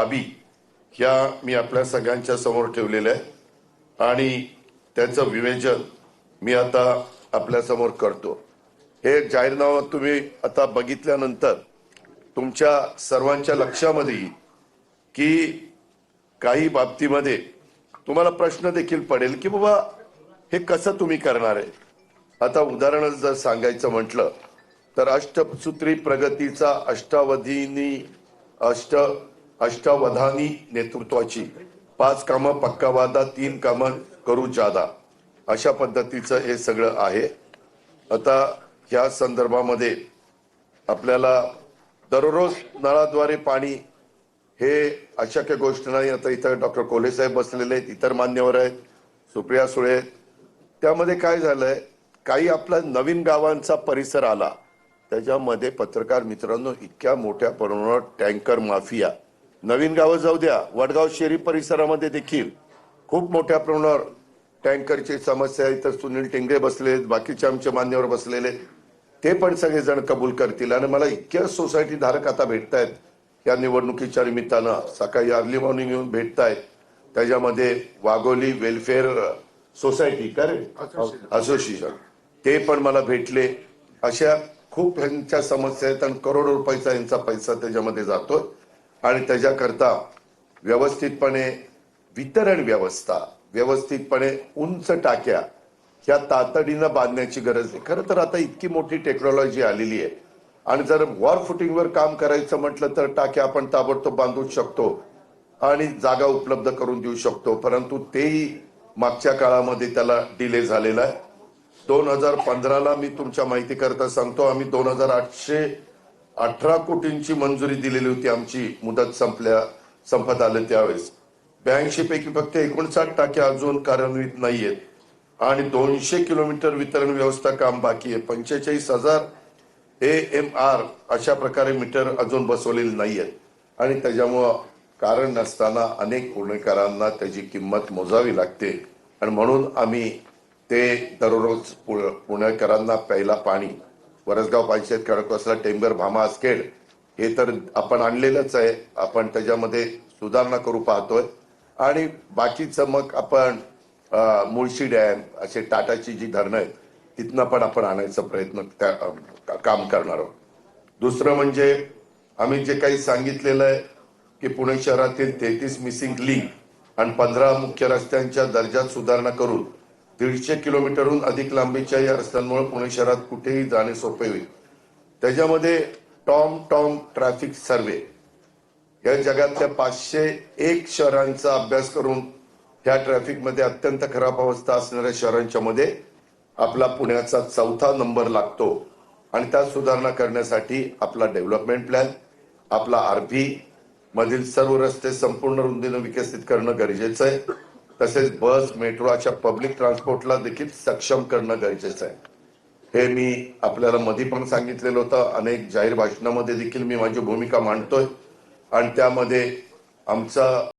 बाबी ह्या मी आपल्या सगळ्यांच्या समोर ठेवलेल्या आहे आणि त्याचं विवेचन मी आता आपल्या समोर करतो। हे जाहीरनामा तुम्ही आता बघितल्यानंतर तुमच्या सर्वांच्या लक्षामध्ये येईल की काही बाबतीमध्ये तुम्हाला प्रश्न देखील पडेल की बाबा हे कसं तुम्ही करणार आहे। आता उदाहरण जर सांगायचं म्हटलं तर अष्टसूत्री प्रगतीचा अष्टावधानी नेतृत्वाची 5 कामं पक्का वादा 3 कामं करू जादा अशा पद्धतीचं हे सगळं आहे। आता ह्या संदर्भामध्ये आपल्याला दररोज नळाद्वारे पाणी हे अशक्य गोष्ट नाही। आता इथं डॉक्टर कोल्हे साहेब बसलेले आहेत, इतर मान्यवर आहेत, सुप्रिया सुळे आहेत। त्यामध्ये काय झालंय, काही आपला नवीन गावांचा परिसर आला त्याच्यामध्ये पत्रकार मित्रांनो इतक्या मोठ्या प्रमाणावर टँकर माफिया, नवीन गावं जाऊ द्या, वडगाव शहरी परिसरामध्ये देखील खूप मोठ्या प्रमाणावर टँकरची समस्या आहे। तर सुनील टेंगरे बसले, बाकीचे आमचे मान्यवर बसलेले, ते पण सगळेजण कबूल करतील। आणि मला इतक्या सोसायटी धारक आता भेटतायत या निवडणुकीच्या निमित्तानं, सकाळी अर्ली मॉर्निंग येऊन भेटतायत। त्याच्यामध्ये वाघोली वेलफेअर सोसायटी असोसिएशन ते पण मला भेटले। अशा खूप ह्यांच्या समस्या आहेत आणि करोडो रुपयाचा यांचा पैसा त्याच्यामध्ये जातोय आणि त्याच्याकरता व्यवस्थितपणे वितरण व्यवस्था, व्यवस्थितपणे उंच टाक्या ह्या तातडीनं बांधण्याची गरज आहे। खरं तर आता इतकी मोठी टेक्नॉलॉजी आलेली आहे आणि जर वॉर फुटिंगवर काम करायचं म्हटलं तर टाक्या आपण ताबडतोब बांधू शकतो आणि जागा उपलब्ध करून देऊ शकतो, परंतु तेही मागच्या काळामध्ये त्याला डिले झालेला आहे। 2015ला मी तुमच्या माहिती करता सांगतो, आम्ही 2818 कोटींची मंजुरी दिलेली होती। आमची मुदत संपत आले त्यावेळेस 82 पैकी फक्त 59 टाक्या अजून कार्यान्वित नाहीयेत आणि 200 किलोमीटर वितरण व्यवस्था काम बाकी आहे। 45,000 AMR अशा प्रकारे मीटर अजून बसवलेले नाहीयेत आणि त्याच्यामुळं कारण नसताना अनेक पुणेकरांना त्याची किंमत मोजावी लागते आणि म्हणून आम्ही ते दररोज पुणेकरांना प्यायला पाणी, वरसगाव पंचायत, खडकवासला, टेंबर, भामा, आसखेड हे तर आपण आणलेलंच आहे। आपण त्याच्यामध्ये सुधारणा करू पाहतोय आणि बाकीचं मग आपण मुळशी डॅम, असे टाटाची जी धरणं आहेत तिथनं पण आपण आणायचा प्रयत्न काम करणार आहोत। दुसरं म्हणजे आम्ही जे काही सांगितलेलं आहे की पुणे शहरातील 33 मिसिंग लिंक आणि 15 मुख्य रस्त्यांच्या दर्जात सुधारणा करून 150 किलोमीटरहून अधिक लांबीच्या या रस्त्यांमुळे पुणे शहरात कुठेही जाणे सोपे होईल। त्याच्यामध्ये टॉम ट्रॅफिक सर्वे या जगातल्या 501 शहरांचा अभ्यास करून ह्या ट्रॅफिकमध्ये अत्यंत खराब अवस्था असणाऱ्या शहरांच्या मध्ये आपला पुण्याचा 4था नंबर लागतो आणि त्यात सुधारणा करण्यासाठी आपला डेव्हलपमेंट प्लॅन, आपला आरपी मधील सर्व रस्ते संपूर्ण रुंदीने विकसित करणं गरजेचं आहे। तसेच बस, मेट्रो अशा पब्लिक ट्रान्सपोर्टला देखील सक्षम करणं गरजेचं आहे। हे मी आपल्याला मध्ये पण सांगितलेलं होतं, अनेक जाहीर भाषणामध्ये देखील मी माझी भूमिका मांडतोय आणि त्यामध्ये आमचा